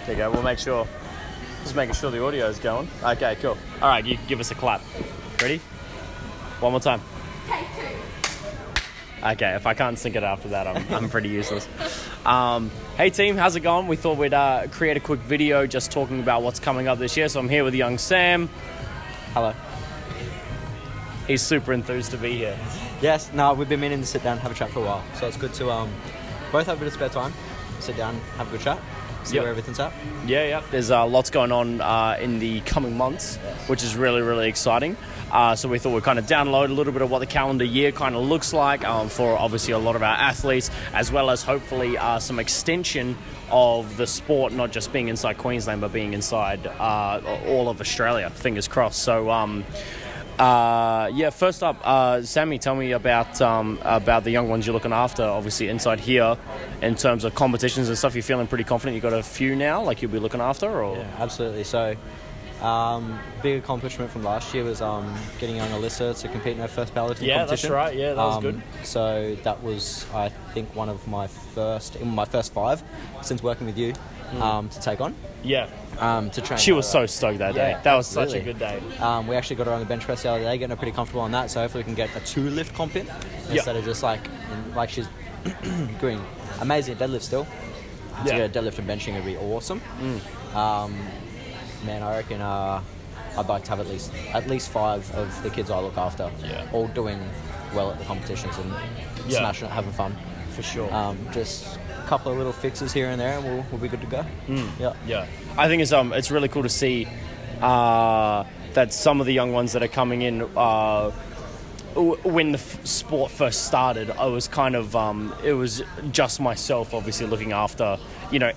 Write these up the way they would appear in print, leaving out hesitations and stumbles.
There you go. We'll make sure. Just making sure the audio is going. Okay, cool. All right, you give us a clap. Ready? One more time. Take 2. Okay, if I can't sync it after that, I'm pretty useless. Hey team, how's it going? We thought we'd create a quick video just talking about what's coming up this year. So I'm here with young Sam. Hello. He's super enthused to be here. Yes, no, we've been meaning to sit down and have a chat for a while. So it's good to both have a bit of spare time, sit down, have a good chat, see where everything's at. Yeah. There's lots going on in the coming months, which is really, really exciting. So we thought we'd kind of download a little bit of what the calendar year kind of looks like for obviously a lot of our athletes, as well as hopefully some extension of the sport, not just being inside Queensland, but being inside all of Australia, fingers crossed. So, first up, Sammy, tell me about the young ones you're looking after, obviously inside here, in terms of competitions and stuff. You're feeling pretty confident? You've got a few now, like you'll be looking after? Or? Yeah, absolutely. So, big accomplishment from last year was getting young Alyssa to compete in her first powerlifting competition. Yeah, that's right. Yeah, that was good. So that was, I think, one of my first 5 since working with you to take on. Yeah. To train. She was so stoked that day. That was absolutely. such a good day. We actually got her on the bench press the other day, getting her pretty comfortable on that. So hopefully we can get a 2-lift comp in instead of just like she's doing amazing at deadlift still. To get a deadlift and benching would be awesome. Man, I reckon I'd like to have at least 5 of the kids I look after, all doing well at the competitions and smashing it, having fun. For sure. Just a couple of little fixes here and there, and we'll be good to go. Yeah. I think it's really cool to see that some of the young ones that are coming in. When the sport first started, I was kind of it was just myself, obviously looking after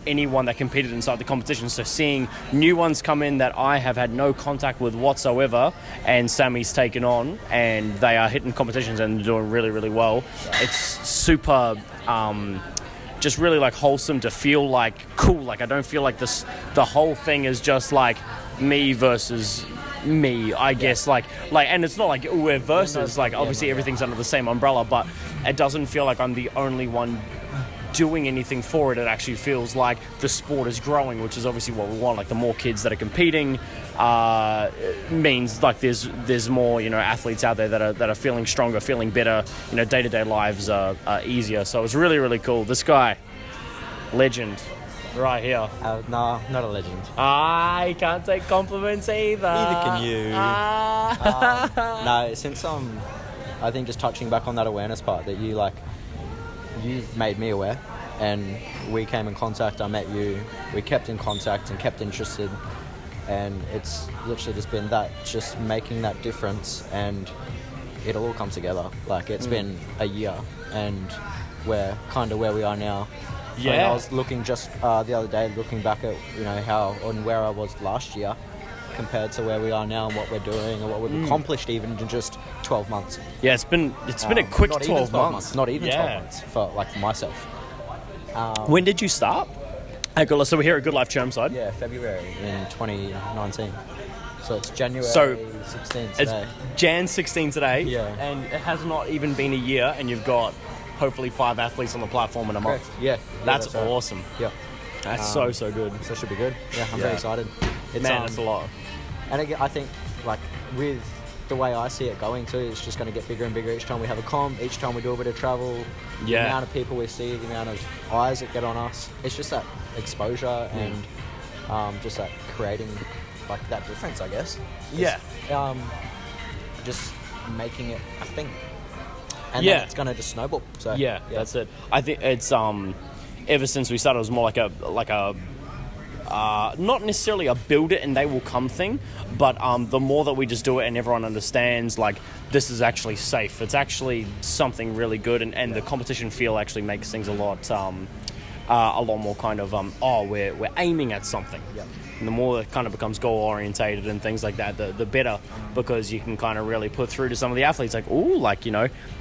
anyone that competed inside the competition. So seeing new ones come in that I have had no contact with whatsoever, and Sammy's taken on, and they are hitting competitions and doing really, really well. It's super. Just really like wholesome to feel like cool. Like I don't feel like the whole thing is just like me versus me, I guess, like, and it's not like we're versus, like, obviously everything's under the same umbrella, but it doesn't feel like I'm the only one doing anything for it. It actually feels like the sport is growing, which is obviously what we want. Like the more kids that are competing means like there's more athletes out there that are feeling stronger, feeling better. Day-to-day lives are easier. So it's really, really cool. This guy, legend. Right here. No, not a legend. I can't take compliments either. Neither can you. No, since I think just touching back on that awareness part that you made me aware, and we came in contact. I met you. We kept in contact and kept interested, and it's literally just been that, just making that difference, and it'll all come together. Like it's been a year, and we're kind of where we are now. Yeah. I was looking just the other day, looking back at how and where I was last year compared to where we are now and what we're doing and what we've accomplished even in just 12 months. Yeah, it's been a quick 12 months. Not even 12 months for myself. When did you start? So we're here at Good Life Chermside. Yeah, February in 2019. So it's January 16 today. It's Jan 16 today. Yeah. And it has not even been a year, and you've got hopefully 5 athletes on the platform in a month. Correct. Yeah. That's right. awesome. Yeah. That's so good. So it should be good. Yeah, I'm very excited. It's a lot. And again, I think, with the way I see it going too, it's just going to get bigger and bigger each time we have a comp, each time we do a bit of travel. The amount of people we see, the amount of eyes that get on us. It's just that exposure and just that creating that difference, I guess. Just making it a thing. And then it's going to just snowball. So that's it. I think it's ever since we started, it was more like a not necessarily a build it and they will come thing, but the more that we just do it and everyone understands this is actually safe, it's actually something really good, and the competition feel actually makes things a lot more kind of we're aiming at something. And the more it kind of becomes goal orientated and things like that, the better, because you can kind of really put through to some of the athletes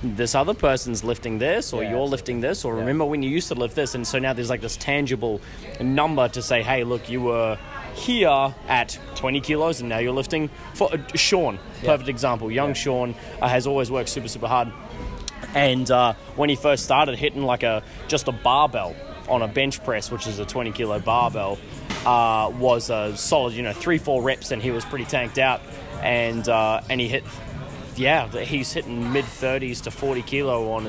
this other person's lifting this, or you're lifting this, or remember when you used to lift this, and so now there's this tangible number to say, hey, look, you were here at 20 kilos and now you're lifting for Sean. Perfect example. Young Sean has always worked super, super hard, and when he first started hitting just a barbell on a bench press, which is a 20 kilo barbell, was a solid, 3-4 reps, and he was pretty tanked out, and he hit. Yeah, he's hitting mid-30s to 40 kilo on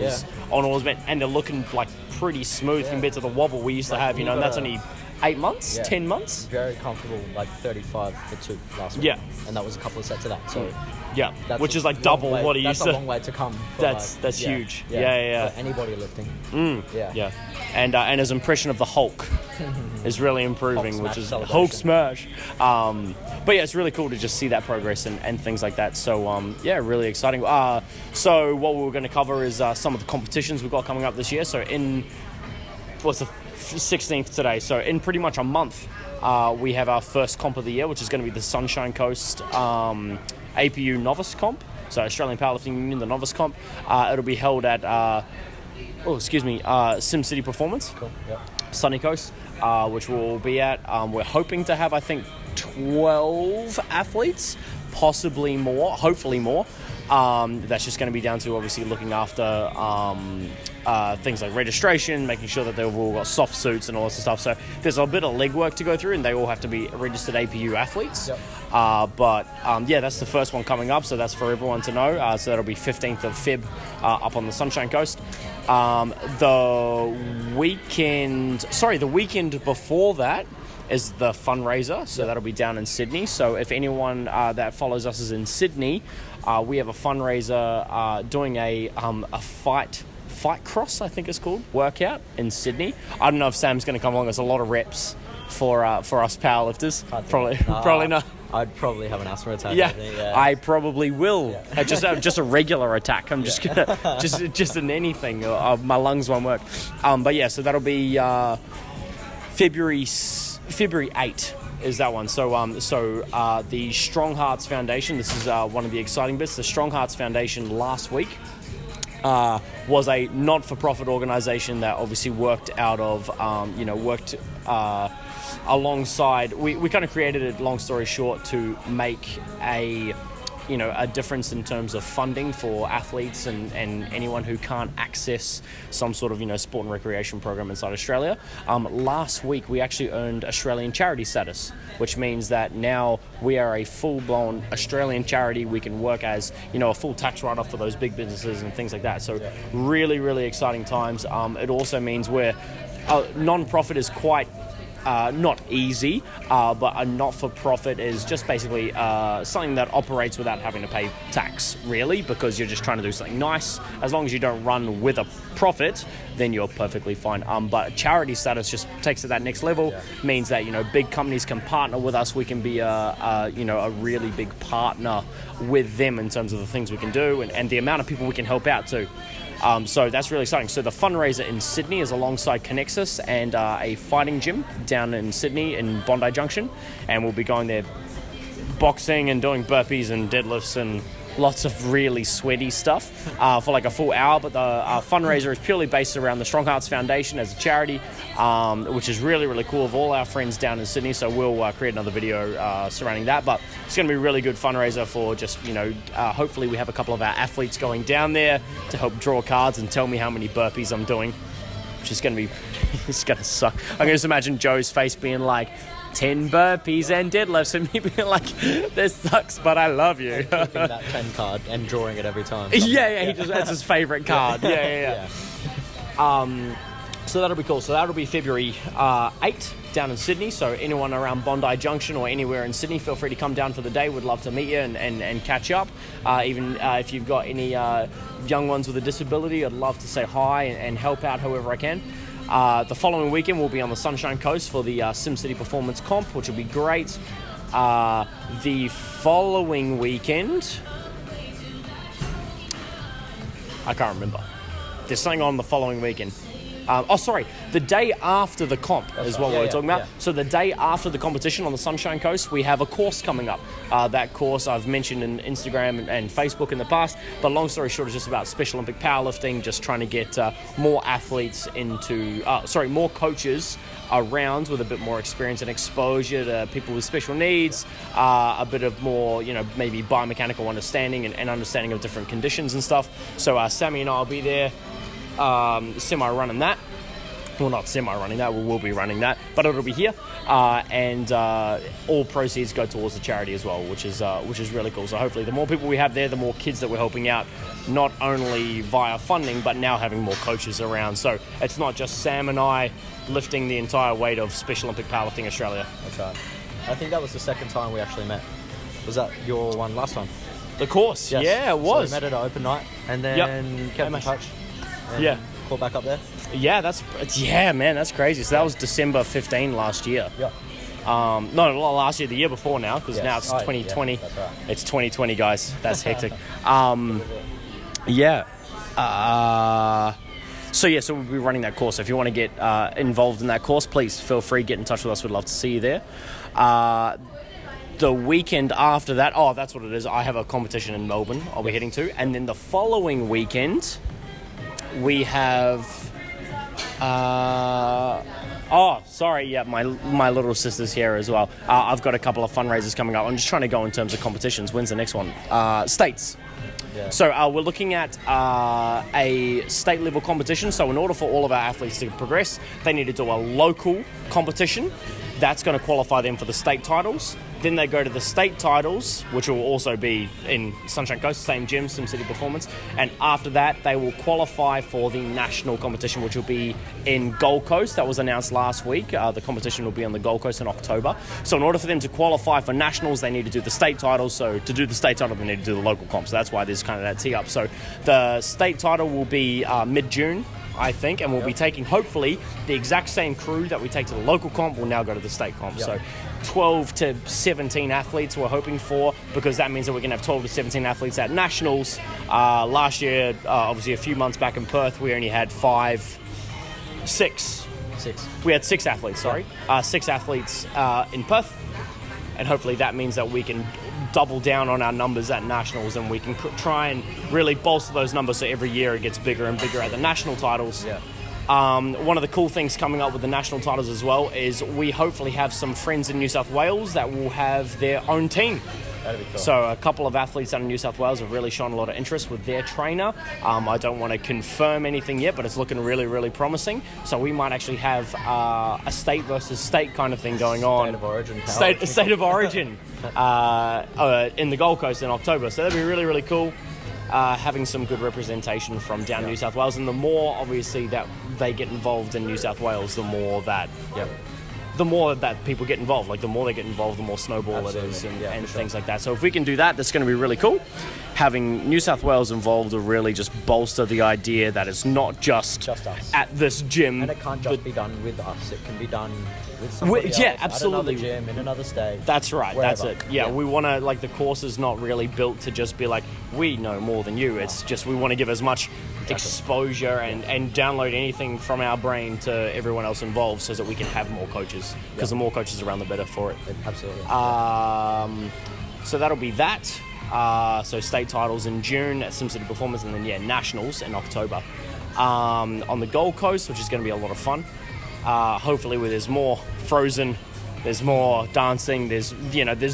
all his men, and they're looking like pretty smooth compared to the wobble we used to have, and that's only 8 months, 10 months. Very comfortable, like 35 for 2 last week. Yeah, and that was a couple of sets of that. So which is like double what he used to. That's a long way to come. That's huge. Yeah. For anybody lifting. Yeah. And his impression of the Hulk is really improving, which is Hulk smash. But yeah, it's really cool to just see that progress and things like that. So really exciting. So what we were going to cover is some of the competitions we've got coming up this year. So what's the 16th today? So in pretty much a month, we have our first comp of the year, which is going to be the Sunshine Coast APU Novice Comp. So Australian Powerlifting Union, the Novice Comp. It'll be held at SimCity Performance. Cool. Yep. Sunny Coast, which we'll be at. We're hoping to have, I think, 12 athletes, possibly more, hopefully more. That's just going to be down to obviously looking after things like registration, making sure that they've all got soft suits and all this stuff. So there's a bit of legwork to go through, and they all have to be registered APU athletes. Yep. That's the first one coming up, so that's for everyone to know. So that'll be 15th of Feb up on the Sunshine Coast. The weekend before that is the fundraiser, so that'll be down in Sydney. So if anyone that follows us is in Sydney, we have a fundraiser doing a fight cross, I think it's called, workout in Sydney. I don't know if Sam's going to come along. There's a lot of reps for us powerlifters. Probably not. I'd probably have an asthma attack. Yeah, I think, I probably will. Yeah. Just a regular attack. I'm just gonna just in anything. My lungs won't work. So that'll be February 8 is that one. So the Strong Hearts Foundation. This is one of the exciting bits. The Strong Hearts Foundation last week was a not-for-profit organisation that obviously worked out of alongside. We kind of created it, long story short, to make a difference in terms of funding for athletes and anyone who can't access some sort of, sport and recreation program inside Australia. Last week, we actually earned Australian charity status, which means that now we are a full-blown Australian charity. We can work as, a full tax write-off for those big businesses and things like that. So really, really exciting times. It also means we're non-profit is quite not easy, but a not-for-profit is just basically something that operates without having to pay tax, really, because you're just trying to do something nice. As long as you don't run with a profit, then you're perfectly fine. But charity status just takes it that next level, means that, big companies can partner with us. We can be a really big partner with them in terms of the things we can do and the amount of people we can help out too. So that's really exciting. So the fundraiser in Sydney is alongside Connexus and a fighting gym down in Sydney in Bondi Junction, and we'll be going there boxing and doing burpees and deadlifts and lots of really sweaty stuff for like a full hour. But the fundraiser is purely based around the Strong Hearts Foundation as a charity, which is really, really cool, of all our friends down in Sydney. So we'll create another video surrounding that. But it's going to be a really good fundraiser for just, hopefully we have a couple of our athletes going down there to help draw cards and tell me how many burpees I'm doing, which is going to be, it's going to suck. I can just imagine Joe's face being like, 10 burpees and deadlifts, and me being like, this sucks, but I love you. Keeping that 10 card and drawing it every time. Yeah, that's his favourite card. Yeah. So that'll be cool. So that'll be February 8 down in Sydney. So anyone around Bondi Junction or anywhere in Sydney, feel free to come down for the day. We'd love to meet you and catch up. Even if you've got any young ones with a disability, I'd love to say hi and help out however I can. The following weekend we'll be on the Sunshine Coast for the SimCity Performance Comp, which will be great. The following weekend, I can't remember. There's something on the following weekend. The day after the comp is what we were talking about. Yeah. So the day after the competition on the Sunshine Coast, we have a course coming up. That course I've mentioned in Instagram and Facebook in the past, but long story short, it's just about Special Olympic powerlifting, just trying to get more athletes more coaches around with a bit more experience and exposure to people with special needs, a bit of more, maybe biomechanical understanding and understanding of different conditions and stuff. So Sammy and I will be there, semi-running that. Well, not semi-running that. We will be running that, but it'll be here, and all proceeds go towards the charity as well, which is really cool. So hopefully, the more people we have there, the more kids that we're helping out, not only via funding, but now having more coaches around. So it's not just Sam and I lifting the entire weight of Special Olympic Powerlifting Australia. That's right. I think that was the second time we actually met. Was that your one last time? The course, Yes. yeah, it was. So we met at an open night, and then kept in touch. And caught back up there. Yeah, man, that's crazy. So that was December 15 last year. Yeah. No, not last year, the year before now, because now it's 2020. Yeah, that's right. It's 2020, guys. That's hectic. So we'll be running that course. So if you want to get involved in that course, please feel free, get in touch with us. We'd love to see you there. The weekend after that, that's what it is. I have a competition in Melbourne I'll be heading to. And then the following weekend, we have... my little sister's here as well. I've got a couple of fundraisers coming up. I'm just trying to go in terms of competitions. When's the next one? States. Yeah. So we're looking at a state level competition. So in order for all of our athletes to progress, they need to do a local competition. That's going to qualify them for the state titles. Then they go to the state titles, which will also be in Sunshine Coast, same gym, SimCity Performance. And after that, they will qualify for the national competition, which will be in Gold Coast. That was announced last week. The competition will be on the Gold Coast in October. So in order for them to qualify for nationals, they need to do the state titles. So to do the state title, they need to do the local comp. So that's why there's kind of that tee up. So the state title will be mid-June, I think, and we'll be taking, hopefully, the exact same crew that we take to the local comp will now go to the state comp. Yep. So 12 to 17 athletes we're hoping for, because that means that we're going to have 12 to 17 athletes at nationals. Last year, obviously a few months back in Perth, we only had six. We had 6 athletes, 6 athletes in Perth, and hopefully that means that we can double down on our numbers at nationals, and we can try and really bolster those numbers so every year it gets bigger and bigger at the national titles. Yeah. One of the cool things coming up with the national titles as well is we hopefully have some friends in New South Wales that will have their own team. That'd be cool. So a couple of athletes out of New South Wales have really shown a lot of interest with their trainer. I don't want to confirm anything yet, but it's looking really, really promising. So we might actually have a state versus state kind of thing going on. State of origin. State of origin in the Gold Coast in October. So that'd be really, really cool. Having some good representation from down New South Wales, and the more obviously that they get involved in New South Wales, the more that people get involved. Like the more they get involved, the more snowball it is, and things like that. So if we can do that, that's going to be really cool. Having New South Wales involved will really just bolster the idea that it's not just us at this gym, and it can't just be done with us. It can be done with somebody else, absolutely. At another gym, in another state. That's right. Wherever. That's it. Yeah, we want to, like, the course is not really built to just be like, we know more than you. It's just we want to give as much exposure and download anything from our brain to everyone else involved, so that we can have more coaches, because the more coaches around, the better for it. Absolutely. So that'll be that. So state titles in June at SimCity Performance, and then nationals in October on the Gold Coast, which is going to be a lot of fun. Hopefully, where there's more Frozen, there's more dancing, there's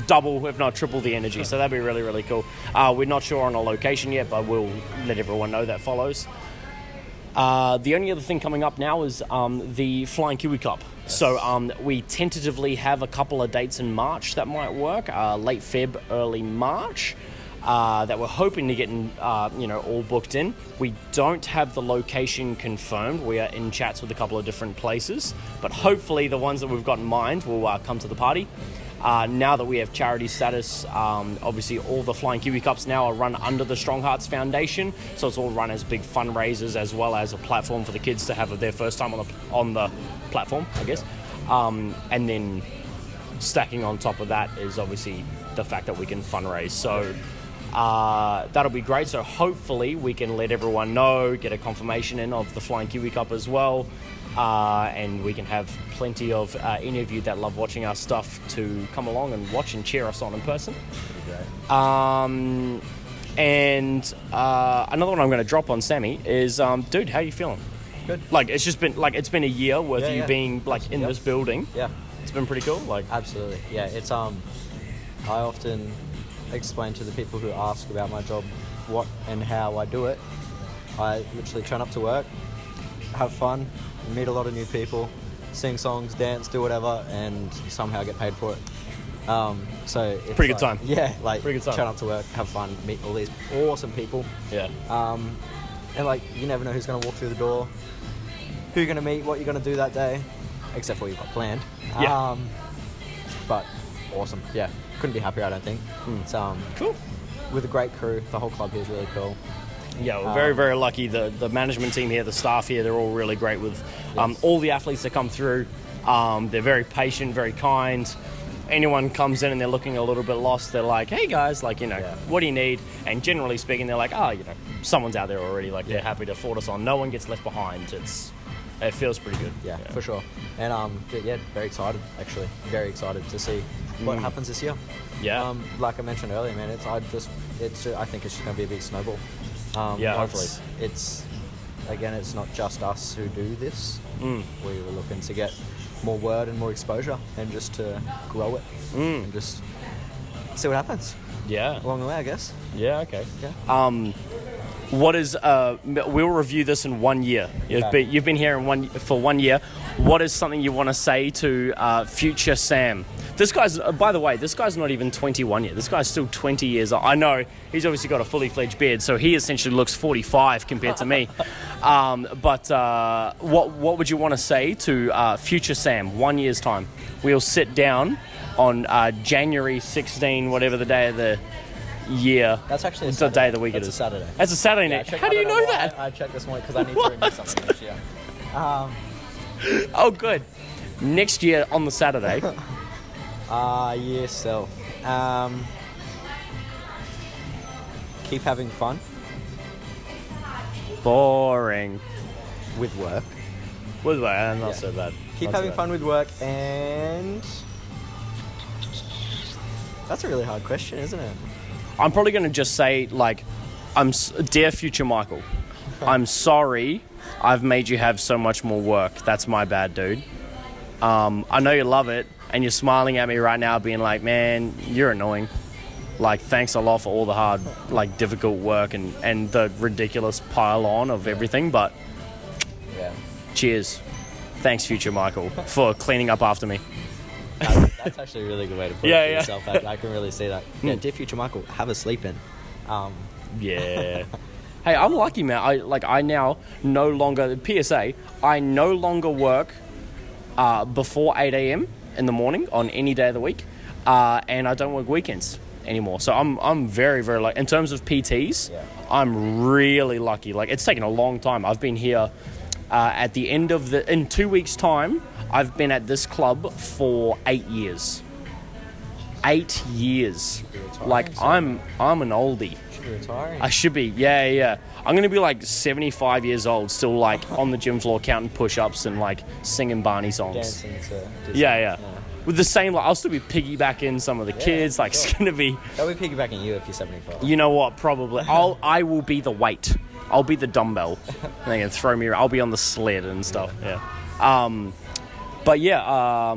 double, if not triple the energy. So that'd be really, really cool. We're not sure on a location yet, but we'll let everyone know that follows. The only other thing coming up now is the Flying Kiwi Cup. Yes. So we tentatively have a couple of dates in March that might work, late Feb, early March. That we're hoping to get all booked in. We don't have the location confirmed. We are in chats with a couple of different places, but hopefully the ones that we've got in mind will come to the party. Now that we have charity status, obviously all the Flying Kiwi Cups now are run under the Strong Hearts Foundation, so it's all run as big fundraisers as well as a platform for the kids to have their first time on the platform, I guess. And then stacking on top of that is obviously the fact that we can fundraise. So that'll be great. So hopefully we can let everyone know, get a confirmation in of the Flying Kiwi Cup as well, and we can have plenty of any of you that love watching our stuff to come along and watch and cheer us on in person. And another one I'm going to drop on Sammy is, dude, how are you feeling? Good. Like it's been a year with you being in this building. Yeah, it's been pretty cool. Absolutely. Yeah, it's I often explain to the people who ask about my job what and how I do it. I literally turn up to work, have fun, meet a lot of new people, sing songs, dance, do whatever, and somehow get paid for it. So it's Pretty good time. Yeah, like Pretty good time. turn up to work, have fun, meet all these awesome people. Yeah. And like you never know who's gonna walk through the door, who you're gonna meet, what you're gonna do that day, except for what you've got planned. Yeah. But awesome. Yeah. Couldn't be happier, I don't think. It's Cool. with a great crew. The whole club here is really cool. Yeah, we're very, very lucky. The management team here, the staff here, they're all really great with all the athletes that come through. They're very patient, very kind. Anyone comes in and they're looking a little bit lost, they're like, hey guys, like, what do you need? And generally speaking, they're like, someone's out there already. Like, they're happy to forward us on. No one gets left behind. It feels pretty good. Yeah, for sure. And very excited, actually. Very excited to see what happens this year. Yeah. Like I mentioned earlier, man, I think it's just going to be a big snowball. Hopefully. It's not just us who do this. We were looking to get more word and more exposure and just to grow it and just see what happens. Yeah. Along the way, I guess. Yeah, okay. Yeah. What is, we'll review this in 1 year. You've been here for 1 year. What is something you want to say to future Sam? This guy's, by the way, this guy's not even 21 yet. This guy's still 20 years old. I know, he's obviously got a fully fledged beard, so he essentially looks 45 compared to me. But what would you want to say to future Sam, 1 year's time? We'll sit down on January 16, whatever the day of the year. That's actually the day of the week. That's a Saturday. That's a Saturday Yeah, night. How do you know that? I checked this morning because I need to renew something this year. Oh, good. Next year on the Saturday. Yourself. Keep having fun Boring. with work. Not so bad. Keep having fun with work, and that's a really hard question, isn't it? I'm probably going to just say, like, dear future Michael, I'm sorry I've made you have so much more work. That's my bad, dude. I know you love it, and you're smiling at me right now being like, man, you're annoying. Like, thanks a lot for all the hard, like, difficult work and the ridiculous pile-on of everything, but cheers. Thanks, future Michael, for cleaning up after me. That's actually a really good way to put it for yourself. I can really see that. Yeah, dear future Michael, have a sleep in. Yeah. Hey, I'm lucky, man. I now no longer, PSA, I no longer work before 8 a.m. in the morning on any day of the week, and I don't work weekends anymore. So I'm very, very lucky. In terms of PTs, I'm really lucky. Like, it's taken a long time. I've been here at the end of in 2 weeks' time, I've been at this club for 8 years. 8 years. Like, I'm an oldie. Retiring. I should be, yeah. I'm going to be like 75 years old, still like on the gym floor counting push-ups and like singing Barney songs. Dancing to yeah. With the same, like, I'll still be piggybacking some of the kids. Like, sure. It's going to be... They'll be piggybacking you if you're 75. You know what, probably. I will be the weight. I'll be the dumbbell. And they can throw me around. I'll be on the sled and stuff, But yeah,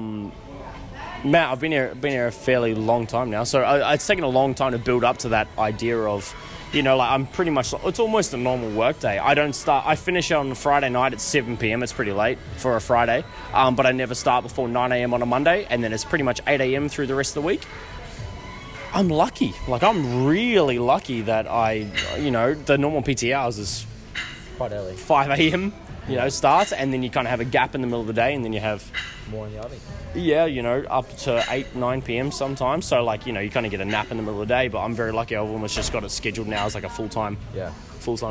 Matt, I've been here a fairly long time now, so it's taken a long time to build up to that idea of, like, I'm pretty much, it's almost a normal work day. I finish on Friday night at 7 p.m. It's pretty late for a Friday, but I never start before 9 a.m. on a Monday, and then it's pretty much 8 a.m. through the rest of the week. I'm lucky. Like, I'm really lucky that the normal PT hours is quite early. 5 a.m. Starts, and then you kind of have a gap in the middle of the day, and then you have more in the oven. Yeah, up to 8, 9 p.m. sometimes. So, like, you kind of get a nap in the middle of the day, but I'm very lucky. I've almost just got it scheduled now as like a full-time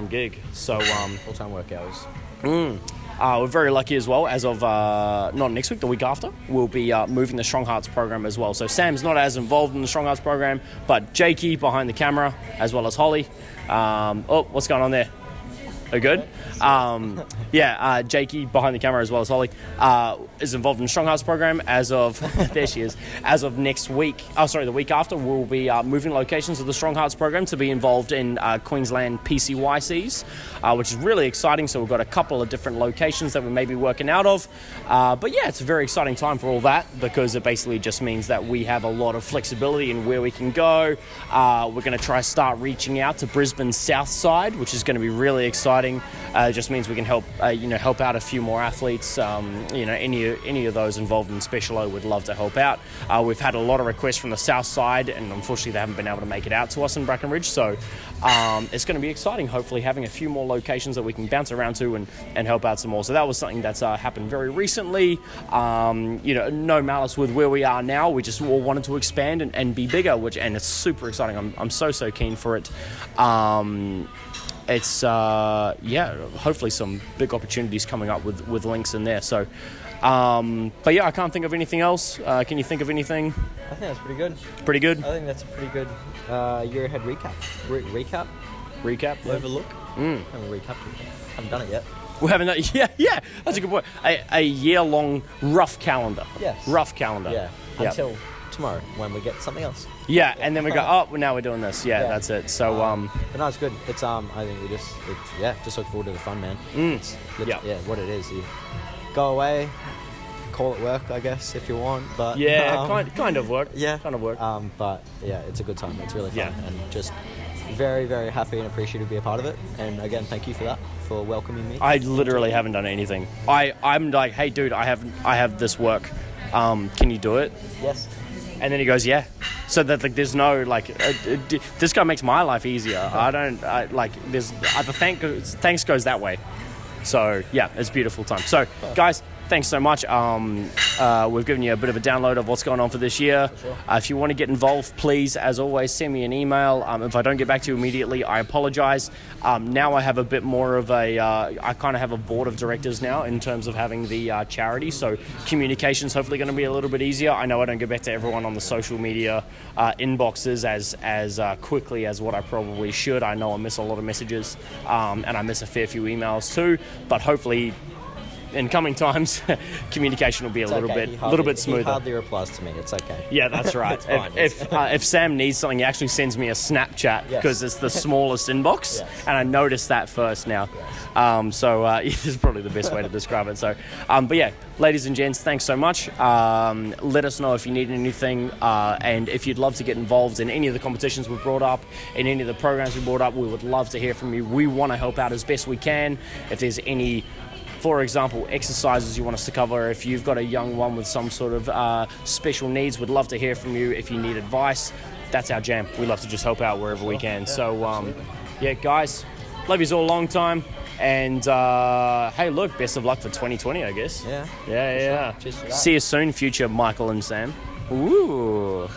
gig. So, full-time work hours. We're very lucky as well. As of not next week, the week after, we'll be moving the Strong Hearts program as well. So Sam's not as involved in the Strong Hearts program, but Jakey behind the camera, as well as Holly. What's going on there? Are good? Jakey behind the camera, as well as Holly, is involved in the Strong Hearts program as of there she is. As of next week, the week after, we'll be moving locations of the Strong Hearts program to be involved in Queensland PCYCs, which is really exciting. So we've got a couple of different locations that we may be working out of. But yeah, it's a very exciting time for all that, because it basically just means that we have a lot of flexibility in where we can go. We're going to try start reaching out to Brisbane's south side, which is going to be really exciting. exciting. It just means we can help help out a few more athletes. Any of those involved in Special O would love to help out. We've had a lot of requests from the south side, and unfortunately they haven't been able to make it out to us in Brackenridge. So it's going to be exciting. Hopefully having a few more locations that we can bounce around to and help out some more. So that was something that's happened very recently. No malice with where we are now. We just all wanted to expand and be bigger, and it's super exciting. I'm so keen for it. It's hopefully some big opportunities coming up with links in there. So but yeah, I can't think of anything else. Can you think of anything? I think that's pretty good. Pretty good? I think that's a pretty good year ahead recap. Recap? Yeah. Overlook? Haven't recapped it. Haven't done it yet. We haven't done, yeah, that's a good point. A year-long rough calendar. Yes. Rough calendar. Yeah. Yep. Until tomorrow when we get something else. Yeah, and then we go, now we're doing this. Yeah, that's it. So, but no, it's good. It's I think we just look forward to the fun, man. It's what it is. You go away, call it work, I guess, if you want. But kind of work. Yeah, kind of work. But yeah, it's a good time. It's really fun, and just very, very happy and appreciative to be a part of it. And again, thank you for that, for welcoming me. I literally haven't done anything. I'm like, hey, dude, I have this work. Can you do it? Yes. And then he goes, yeah. So that there's no this guy makes my life easier. There's the thanks goes that way. So yeah, it's a beautiful time. So guys, thanks so much. We've given you a bit of a download of what's going on for this year. For sure. If you want to get involved, please, as always, send me an email. If I don't get back to you immediately, I apologize. Now I have a bit more of I kind of have a board of directors now in terms of having the charity. So communication's hopefully going to be a little bit easier. I know I don't get back to everyone on the social media inboxes as quickly as what I probably should. I know I miss a lot of messages, and I miss a fair few emails too. But hopefully, in coming times, communication will be a little bit smoother. He hardly replies to me. It's okay. Yeah, that's right. If Sam needs something, he actually sends me a Snapchat because it's the smallest inbox, and I noticed that first now. Yes. This is probably the best way to describe it. So, but yeah, ladies and gents, thanks so much. Let us know if you need anything, and if you'd love to get involved in any of the competitions we've brought up, in any of the programs we brought up, we would love to hear from you. We want to help out as best we can. If there's any, for example, exercises you want us to cover, if you've got a young one with some sort of special needs, we'd love to hear from you. If you need advice, that's our jam. We love to just help out wherever we can. So, guys, love yous all a long time. And, hey, look, best of luck for 2020, I guess. Yeah. Cheers for that. See you soon, future Michael and Sam. Ooh.